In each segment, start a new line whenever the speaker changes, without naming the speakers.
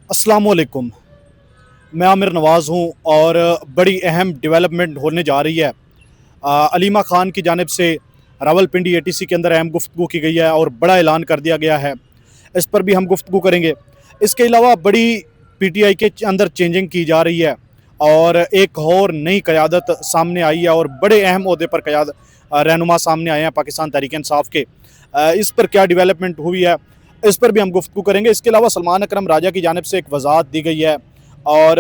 अस्सलामुअलैकुम। मैं आमिर नवाज़ हूँ और बड़ी अहम डेवलपमेंट होने जा रही है। अलीमा ख़ान की जानिब से रावलपिंडी एटीसी के अंदर अहम गुफ्तगू की गई है और बड़ा ऐलान कर दिया गया है। इस पर भी हम गुफ्तगू करेंगे। इसके अलावा बड़ी पीटीआई के अंदर चेंजिंग की जा रही है और एक और नई क़यादत सामने आई है और बड़े अहम ओहदे पर रहनुमा सामने आए हैं पाकिस्तान तहरीक इंसाफ के। इस पर क्या डेवलपमेंट हुई है, इस पर भी हम गुफ्तगू करेंगे। इसके अलावा सलमान अकरम राजा की जानिब से एक वजाहत दी गई है और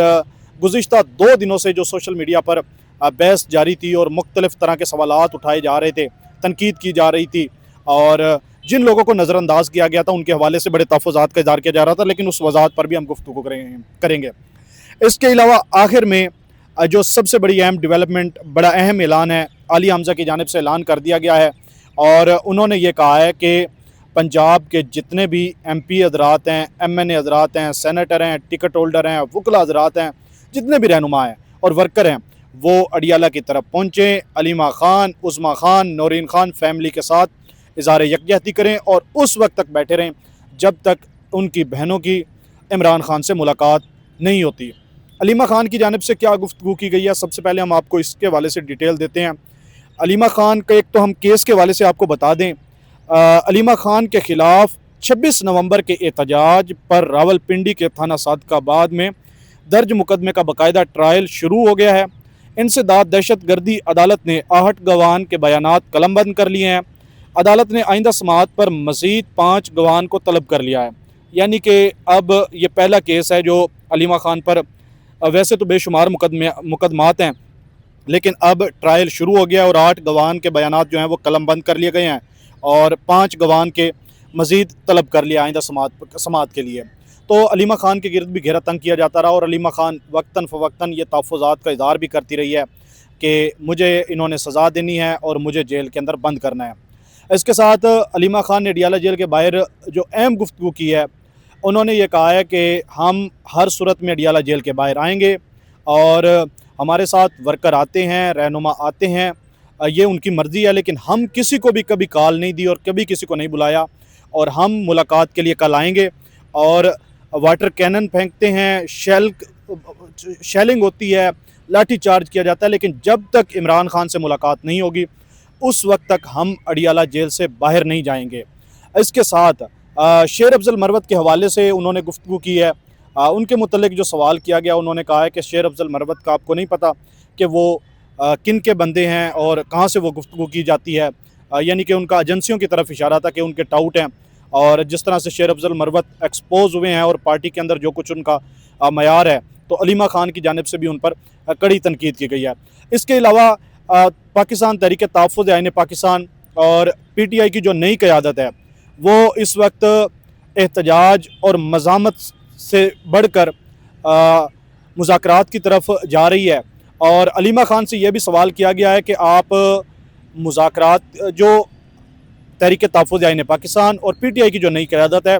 गुज़िश्ता 2 दिनों से जो सोशल मीडिया पर बहस जारी थी और मुख्तलिफ़ तरह के सवालात उठाए जा रहे थे, तनकीद की जा रही थी और जिन लोगों को नज़रअंदाज किया गया था उनके हवाले से बड़े तहफ़्फ़ुज़ात का इज़हार किया जा रहा था, लेकिन उस वजाहत पर भी हम गुफ्तगू करेंगे। इसके अलावा आखिर में जो सबसे बड़ी अहम डेवलपमेंट, बड़ा अहम ऐलान है, आलिया हमज़ा की जानिब से ऐलान कर दिया गया है और उन्होंने ये कहा है कि पंजाब के जितने भी एमपी हज़रात हैं, एमएनए हज़रात हैं, सेनेटर हैं, टिकट होल्डर हैं, वकला हज़रात हैं, जितने भी रहनुमा हैं और वर्कर हैं, वो अडियाला की तरफ पहुँचें। अलीमा ख़ान, उज़मा ख़ान, नौरीन ख़ान फैमिली के साथ इज़हार यकजहती करें और उस वक्त तक बैठे रहें जब तक उनकी बहनों की इमरान ख़ान से मुलाकात नहीं होती। अलीमा ख़ान की जानिब से क्या गुफ्तगू की गई है, सबसे पहले हम आपको इसके हवाले से डिटेल देते हैं। अलीमा ख़ान का एक तो हम केस के हवाले से आपको बता दें। अलीमा ख़ान के ख़िलाफ़ 26 नवंबर के एहतजाज पर रावलपिंडी के थाना सादकाबाद में दर्ज मुकदमे का बाकायदा ट्रायल शुरू हो गया है। इंसदाद दहशत गर्दी अदालत ने 8 गवाहान के बयानात कलमबंद कर लिए हैं। अदालत ने आइंदा समाअत पर मज़ीद 5 गवाहान को तलब कर लिया है। यानी कि अब ये पहला केस है जो अलीमा ख़ान पर, वैसे तो बेशुमार मुकदमात हैं, लेकिन अब ट्रायल शुरू हो गया और 8 गवाहान के बयानात जो हैं वो कलमबंद कर लिए गए हैं और 5 गवाहान के मज़ीद तलब कर लिया आइंदा समाअत के लिए। तो अलीमा ख़ान के गिरद भी घेरा तंग किया जाता रहा और अलीमा ख़ान वक्तन फ़वक्तन ये तहफ़्फ़ुज़ात का इज़हार भी करती रही है कि मुझे इन्होंने सज़ा देनी है और मुझे जेल के अंदर बंद करना है। इसके साथ अलीमा ख़ान ने अडियाला जेल के बाहर जो अहम गुफ्तगू की है, उन्होंने ये कहा है कि हम हर सूरत में अडियाला जेल के बाहर आएँगे और हमारे साथ वर्कर आते हैं, रहनुमा आते हैं, ये उनकी मर्ज़ी है, लेकिन हम किसी को भी कभी कॉल नहीं दी और कभी किसी को नहीं बुलाया और हम मुलाकात के लिए कल आएँगे और वाटर कैनन फेंकते हैं, शेलिंग होती है, लाठी चार्ज किया जाता है, लेकिन जब तक इमरान ख़ान से मुलाकात नहीं होगी उस वक्त तक हम अडियाला जेल से बाहर नहीं जाएंगे। इसके साथ शेर अफजल मरवत के हवाले से उन्होंने गुफ्तगू की है। उनके मुतल्लिक जो सवाल किया गया, उन्होंने कहा है कि शेर अफजल मरवत का आपको नहीं पता कि वो किन के बंदे हैं और कहाँ से वो गुफ्तगू की जाती है। यानी कि उनका एजेंसियों की तरफ इशारा था कि उनके टाउट हैं और जिस तरह से शेर अफजल मरवत एक्सपोज हुए हैं और पार्टी के अंदर जो कुछ उनका मयार है, तो अलीमा ख़ान की जानिब से भी उन पर कड़ी तनकीद की गई है। इसके अलावा पाकिस्तान तहरीक तहफ़्फ़ुज़ आईन पाकिस्तान और पीटीआई की जो नई क़यादत है, वो इस वक्त एहतजाज और मज़ामत से बढ़कर मुज़ाकरात की तरफ जा रही है और अलीमा ख़ान से यह भी सवाल किया गया है कि आप मुज़ाकरात, जो तहरीक तहफ़्फ़ुज़ आईन पाकिस्तान और पीटीआई की जो नई क़यादत है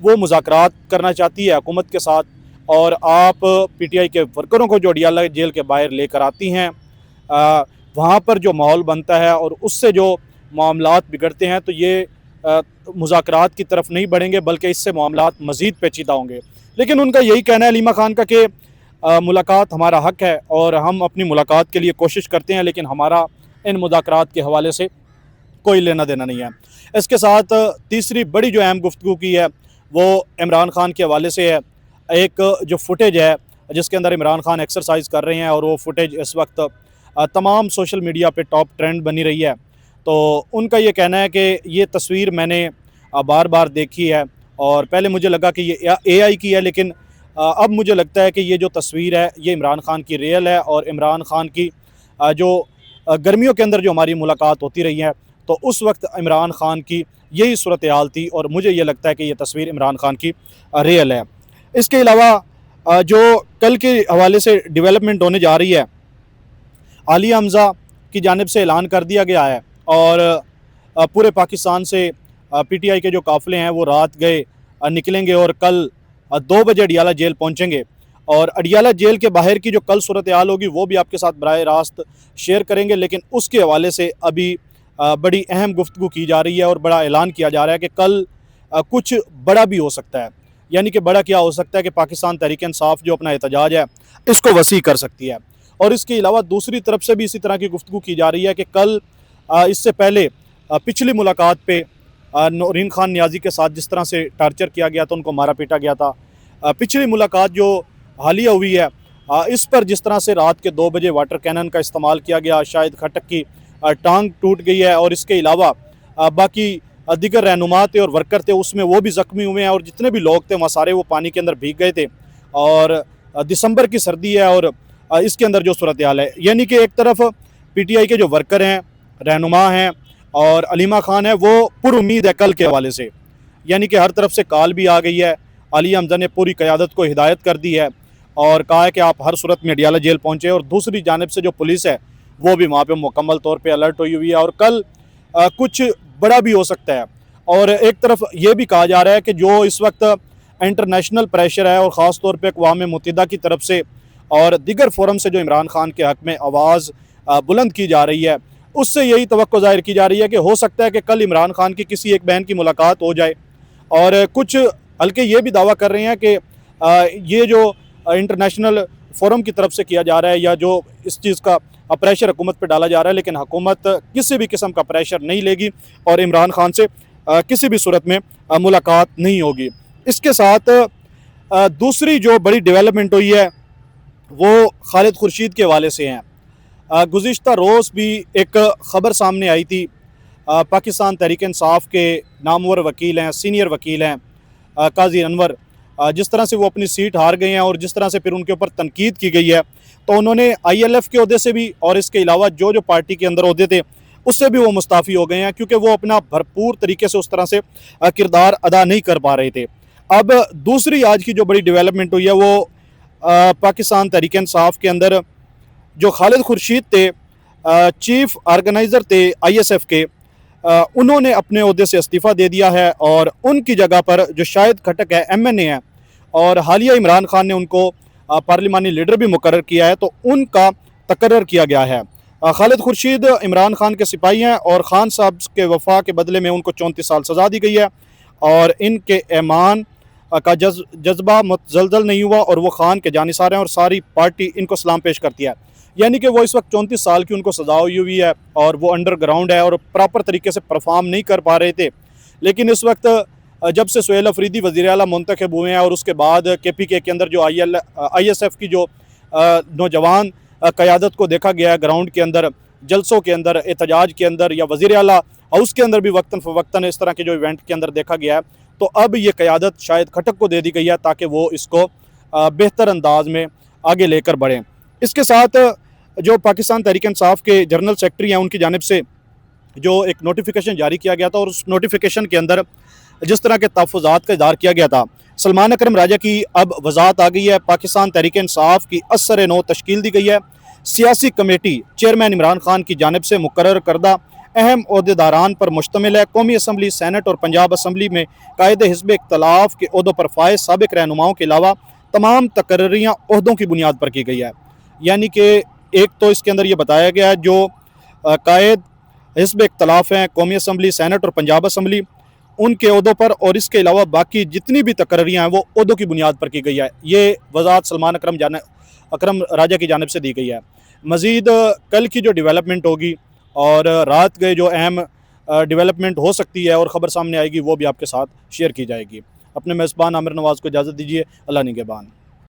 वो मुज़ाकरात करना चाहती है हुकूमत के साथ और आप पीटीआई के वर्करों को जो अडियाला जेल के बाहर लेकर आती हैं, वहाँ पर जो माहौल बनता है और उससे जो मामलात बिगड़ते हैं, तो ये मुज़ाकरात की तरफ नहीं बढ़ेंगे बल्कि इससे मामलात मज़ीद पेचीदा होंगे। लेकिन उनका यही कहना है अलीमा ख़ान का कि मुलाकात हमारा हक़ है और हम अपनी मुलाकात के लिए कोशिश करते हैं, लेकिन हमारा इन मुज़ाकरात के हवाले से कोई लेना देना नहीं है। इसके साथ तीसरी बड़ी जो अहम गुफ्तगू की है वो इमरान ख़ान के हवाले से है। एक जो फुटेज है जिसके अंदर इमरान ख़ान एक्सरसाइज कर रहे हैं और वो फुटेज इस वक्त तमाम सोशल मीडिया पे टॉप ट्रेंड बनी रही है। तो उनका ये कहना है कि ये तस्वीर मैंने बार बार देखी है और पहले मुझे लगा कि ये एआई की है, लेकिन अब मुझे लगता है कि ये जो तस्वीर है ये इमरान ख़ान की रियल है और इमरान ख़ान की जो गर्मियों के अंदर जो हमारी मुलाकात होती रही है, तो उस वक्त इमरान ख़ान की यही सूरत हाल थी और मुझे ये लगता है कि ये तस्वीर इमरान ख़ान की रियल है। इसके अलावा जो कल के हवाले से डेवलपमेंट होने जा रही है, आलिया हमज़ा की जानिब से ऐलान कर दिया गया है और पूरे पाकिस्तान से पीटीआई के जो काफ़िले हैं वो रात गए निकलेंगे और कल 2 बजे अडियाला जेल पहुंचेंगे और अडियाला जेल के बाहर की जो कल सूरत हाल होगी वो भी आपके साथ बराह रास्त शेयर करेंगे। लेकिन उसके हवाले से अभी बड़ी अहम गुफ्तगू की जा रही है और बड़ा ऐलान किया जा रहा है कि कल कुछ बड़ा भी हो सकता है। यानी कि बड़ा क्या हो सकता है कि पाकिस्तान तहरीक इंसाफ जो अपना एहतजाज है इसको वसी कर सकती है। और इसके अलावा दूसरी तरफ से भी इसी तरह की गुफ्तगू की जा रही है कि कल इससे पहले पिछली मुलाकात पे नौरीन खान नियाज़ी के साथ जिस तरह से टार्चर किया गया था, उनको मारा पीटा गया था। पिछली मुलाकात जो हालिया हुई है इस पर जिस तरह से रात के 2 बजे वाटर कैनन का इस्तेमाल किया गया, शायद खटक की टांग टूट गई है। और इसके अलावा बाकी दीगर रहनुमा थे और वर्कर थे उसमें वो भी ज़ख्मी हुए हैं, और जितने भी लोग थे वहाँ सारे वो पानी के अंदर भीग गए थे। और दिसंबर की सर्दी है और इसके अंदर जो सूरत हाल है, यानी कि एक तरफ PTI के जो वर्कर हैं, रहनुमा हैं और अलीमा खान है, वो पुरुम्मीद है कल के हवाले से। यानी कि हर तरफ से कॉल भी आ गई है। अली हमजा ने पूरी क़यादत को हिदायत कर दी है और कहा है कि आप हर सूरत में अडियाला जेल पहुँचे। और दूसरी जानिब से जो पुलिस है वो भी वहाँ पर मुकम्मल तौर पर अलर्ट हुई है और कल कुछ बड़ा भी हो सकता है। और एक तरफ ये भी कहा जा रहा है कि जो इस वक्त इंटरनेशनल प्रेशर है और ख़ास तौर पे अक़वाम मुत्तहिदा की तरफ से और दीगर फोरम से जो इमरान खान के हक़ में आवाज़ बुलंद की जा रही है, उससे यही तवक्को ज़ाहिर की जा रही है कि हो सकता है कि कल इमरान खान की किसी एक बहन की मुलाकात हो जाए। और कुछ हल्के ये भी दावा कर रहे हैं कि ये जो इंटरनेशनल फोरम की तरफ से किया जा रहा है या जो इस चीज़ का प्रेशर हुकूमत पर डाला जा रहा है, लेकिन हुकूमत किसी भी किस्म का प्रेशर नहीं लेगी और इमरान खान से किसी भी सूरत में मुलाकात नहीं होगी। इसके साथ दूसरी जो बड़ी डेवलपमेंट हुई है वो खालिद खुर्शीद के हवाले से हैं। गुज़िश्ता रोज़ भी एक ख़बर सामने आई थी। पाकिस्तान तहरीक इंसाफ के नामवर वकील हैं, सीनियर वकील हैं काजी अनवर, जिस तरह से वो अपनी सीट हार गए हैं और जिस तरह से फिर उनके ऊपर तनकीद की गई है, तो उन्होंने ILF के ओहदे से भी और इसके अलावा जो जो पार्टी के अंदर ओहदे थे उससे भी वो मुस्ताफ़ी हो गए हैं, क्योंकि वो अपना भरपूर तरीके से उस तरह से किरदार अदा नहीं कर पा रहे थे। अब दूसरी आज की जो बड़ी डेवलपमेंट हुई है वो पाकिस्तान तहरीक इंसाफ के अंदर जो खालिद खुर्शीद थे, चीफ ऑर्गेनाइज़र थे ISF के, उन्होंने अपने ओहदे से इस्तीफ़ा दे दिया है और उनकी जगह पर जो शाहिद खटक है MNA है और हालिया इमरान खान ने उनको पार्लिमानी लीडर भी मुकर्रर किया है, तो उनका तकर्रर किया गया है। खालिद खुर्शीद इमरान खान के सिपाही हैं और खान साहब के वफा के बदले में उनको 34 साल सज़ा दी गई है और इनके ईमान का जज्बा मुतज़लज़ल नहीं हुआ और वो खान के जानिसार हैं और सारी पार्टी इनको सलाम पेश करती है। यानी कि वो इस वक्त 34 साल की उनको सज़ा हुई है और वो अंडरग्राउंड है और प्रॉपर तरीके से परफॉर्म नहीं कर पा रहे थे। लेकिन इस वक्त जब से सुहेल अफरीदी वज़ीर आला मुंतखब हुए हैं और उसके बाद KPK के अंदर जो ISF की जो नौजवान क़यादत को देखा गया है ग्राउंड के अंदर, जलसों के अंदर, एहतजाज के अंदर या वज़ीर आला हाउस के अंदर भी वक्तन फ़वक्तन इस तरह के जो इवेंट के अंदर देखा गया है, तो अब ये क़यादत शायद खटक को दे दी गई है ताकि वो इसको बेहतर अंदाज में आगे लेकर बढ़ें। इसके साथ जो पाकिस्तान तहरीक इंसाफ के जनरल सेक्रेटरी हैं उनकी जानिब से जो एक नोटिफिकेशन जारी किया गया था और उस नोटिफिकेशन के अंदर जिस तरह के तहफ़्फ़ुज़ात का इज़हार किया गया था, सलमान अकरम राजा की अब वज़ाहत आ गई है। पाकिस्तान तहरीक इंसाफ की असर नौ तश्कील दी गई है। सियासी कमेटी चेयरमैन इमरान खान की जानिब से मुकर्रर करदा अहम ओहदेदारान पर मुश्तमिल है। कौमी असम्बली, सैनट और पंजाब असम्बली में कायदे हिज़्ब इख्तलाफ के ओहदों पर फायज साबिक रहनुमाओं के अलावा तमाम तकर्रियाँ ओहदों की बुनियाद पर की गई है। यानी कि एक तो इसके अंदर ये बताया गया है जो कायद हिज़्ब इख्तलाफ हैं कौमी असम्बली, सैनट और पंजाब असम्बली, उनके ओहदों पर और इसके अलावा बाकी जितनी भी तकर्रियाँ हैं वो ओहदों की बुनियाद पर की गई है। ये वज़ाहत सलमान अकरम राजा की जानिब से दी गई है। मज़ीद कल की जो डेवलपमेंट होगी और रात गए जो अहम डेवलपमेंट हो सकती है और ख़बर सामने आएगी वो भी आपके साथ शेयर की जाएगी। अपने मेज़बान आमिर नवाज़ को इजाज़त दीजिए। अल्लाह निगहबान।